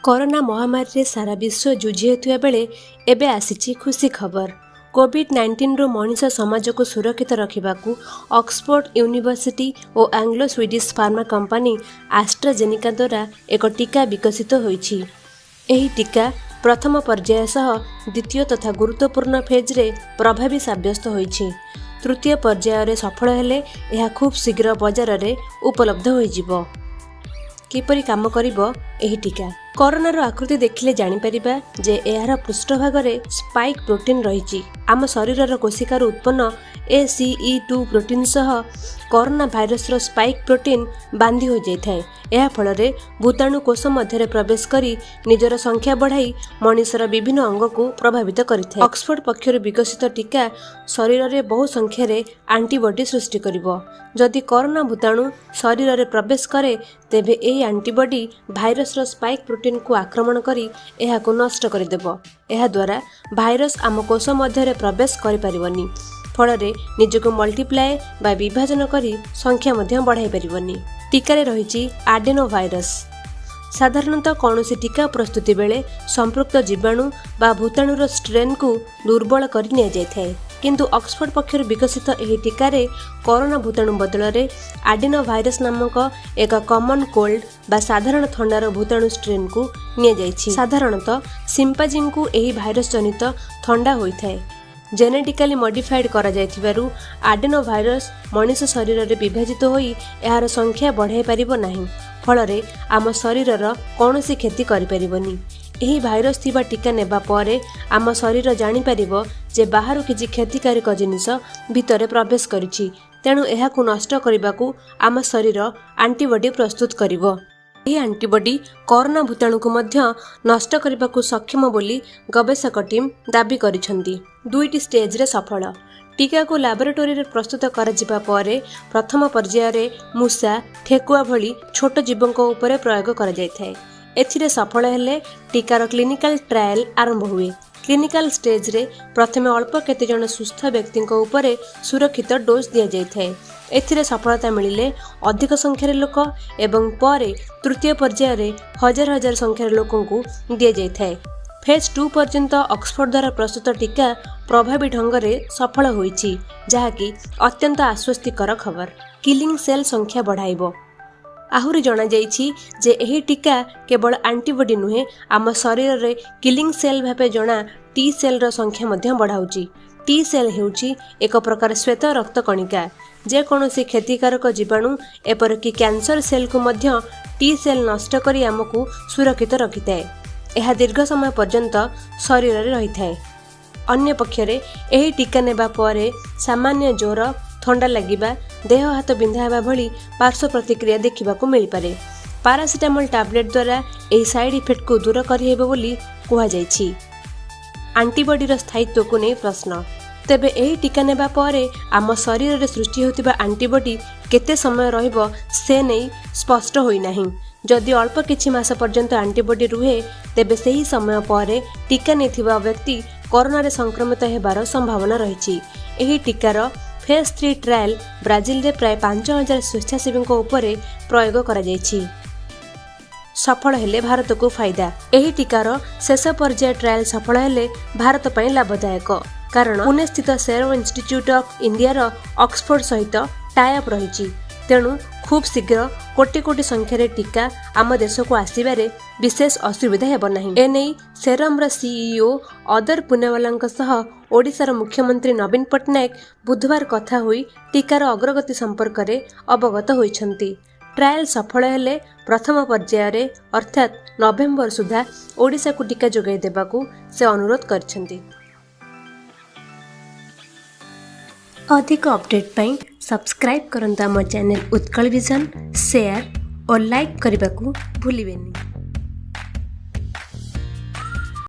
Corona महामारी रे सारा विश्व जुझी होता बेले एबे आसीची खुशी खबर। कोविड-19 रो मनीष समाज को सुरक्षित रखा ऑक्सफोर्ड यूनिवर्सिटी और Anglo Swedish pharma company AstraZeneca द्वारा एक टीका विकसित होईछि। एही टीका प्रथम पर्याय सह द्वितीय तथा गुरुत्वपूर्ण फेज रे प्रभावी साब्यस्त होईछि। तृतीय पर्याय रे सफल हेले यह खूब शीघ्र बाजार रे उपलब्ध होईजिवो। किपरि काम करिवो एही टीका? कोरोनार आकृति देखिले जानि परिबा जे एहार पृष्ठभाग रे स्पाइक प्रोटीन रहिछि। आम शरीरर कोशिकार उत्पन्न ACE2 प्रोटीन सह कोरोना भाइरस रो स्पाइक प्रोटीन बांधी हो जाइथाय। एहा फलरे भूताणु कोष मध्य प्रवेश करी निजर संख्या बढ़ाई मनुष्यर विभिन्न अंग को प्रभावित करिथाय। ऑक्सफोर्ड पक्षर विकसित टीका शरीर रे बहु संख्या रे एंटीबॉडी सृष्टि करिवो। जदि कोरोना भूताणु शरीर रे प्रवेश करे तेबे एही एंटीबॉडी भाइरस रो स्पाइक प्रोटीन को आक्रमण करी एहा को नष्ट कर देबो। एहा द्वारा भाइरस आम कोष मध्य प्रवेश करि परिबनी। फलरे निजको मल्टीप्लाय बा विभाजन करी संख्या मध्य बढ़ाई परिबनी। टीकारे रहिछि एडेनो भाइरस। साधारणतः कौनसी टीका प्रस्तुति बेले संपृक्त जीवाणु बा भूताणुर स्ट्रेन को दुर्बल करि निया जायथाय। किंतु ऑक्सफोर्ड पक्षर विकसित एही टीकारे कोरोना भूताणु बदल रे एडेनो भाइरस नामक एक कॉमन कोल्ड बा साधारण थंडार भूताणु स्ट्रेन को निया जायछि। साधारणतः सिम्पाजी को एही भाइरस जनित थंडा होइथाय। जेनेटिकली मॉडिफाइड करा जायथिबारु एडेनो भाइरस मनुष्य शरीर रे विभाजित होई एहार संख्या बढ़ाई परिबो नाही। फलरे आम शरीरर कौनसी क्षति करि परिबोनी। एही भाइरस थिबा टीका नेबा परे आम शरीर जानि परिबो जे बाहरु किछि क्षतिकारक जिनिस भितरे प्रवेश करिछि। तेणु एहाकु नष्ट करिबाकू आम शरीर एंटीबॉडी प्रस्तुत करिवो। एही एंटीबॉडी कोरोना भूताणु को मध्य नष्ट करिबाकू सक्षम बोली गवेषक टीम दाबी करिसंती। दुईटी स्टेज रे सफल। टीका को लैबोरेटरी रे प्रस्तुत करा जिबा परे प्रथम पर्याय रे मूषा ठेकुआ भली छोट जीवक उपरे प्रयोग करा जायथाय। एथिरे सफल हेले टीकार क्लिनिकल ट्रायल आरंभ हुए। क्लिनिकल स्टेज रे प्रथमे अल्प केते जण सुस्थ व्यक्ति उपरे सुरक्षित डोज दिया जायथाय। एथिरे सफलता मिलिले अधिक संख्यार लोक एवं परे तृतीय पर्याय रे हजार हजार संख्यार लोकन को दिया जायथाय। फेज 2 पर्यंत ऑक्सफोर्ड द्वारा प्रस्तुत टीका प्रभावी ढंग रे सफल होईछि, जहाँकि अत्यंत आश्वस्तिकर खबर। किलिंग सेल संख्या बढ़ाइबो। आहुरी जना जाइछि जे एही टीका केवल एंटीबॉडी नुहे आम शरीर रे किलिंग सेल भाबे जना टी सेल रो संख्या मध्य बढ़ाउछि। टी सेल हेउछि एक प्रकार श्वेत रक्त कणिका जे कोनोसी क्षतिकारक जीवाणु एपरकि कैंसर सेल को मध्य टी सेल नष्ट करी आमको सुरक्षित रखिथाय। एहा दीर्घ समय पर्यंत शरीर रे रहिथाय। अन्य पक्षरे एही टीका नेबा परे सामान्य ज्वर थंडा लागिबा देह हाथ बिंधा हेबा भली पार्श्व प्रतिक्रिया देखिबाकू मिल पारे। पैरासिटामोल टैबलेट द्वारा एही साइड इफेक्ट को दूर करि हेबो बोली कुहा जायछि। एंटीबॉडी स्थायित्व को नहीं प्रश्न। तेबे एही टीका नेबा परे आम शरीर रे सृष्टि होतिबा एंटीबॉडी केते समय रहिबो से नहीं स्पष्ट होई नाही। जदि अल्प किछि मास पर्यंत एंटीबॉडी रुहे तेबे सही समय परे टीका नेथिबा व्यक्ति कोरोना रे संक्रमित हेबार संभावना रहिछि। एही टीकार फेज 3 ट्रायल ब्राजिल रे प्राय 5000 स्वेच्छासेवी उपरे प्रयोग करा जायछि। सफल हेले भारत को फायदा। एही टीकार शेष पर्याय ट्रायल सफल हेले भारत पई लाभदायक, कारण पुणे स्थित सेरम इंस्टीट्यूट ऑफ इंडिया रो ऑक्सफोर्ड सहित टाई अप रहिछि। तेणु खूब शीघ्र कोटी कोटी संख्यार टीका आम देश को आसबारे विशेष असुविधा हेब नाही। एने सेरम सीईओ अदर पुनेवाला सह ओडिशार मुख्यमंत्री नवीन पट्टनायक बुधवार कथा हुई टीकार अग्रगति संपर्क में अवगत होइछंती। ट्रायल सफल हेले प्रथम पर्याय रे अर्थात नवेम्बर सुधा ओडिशा को टीका जोगाई देबाकू से अनुरोध करछंती। अधिक अपडेट पाई सब्सक्राइब करंता मो चैनल उत्कल विजन, शेयर और लाइक करने को भूलिबेनी।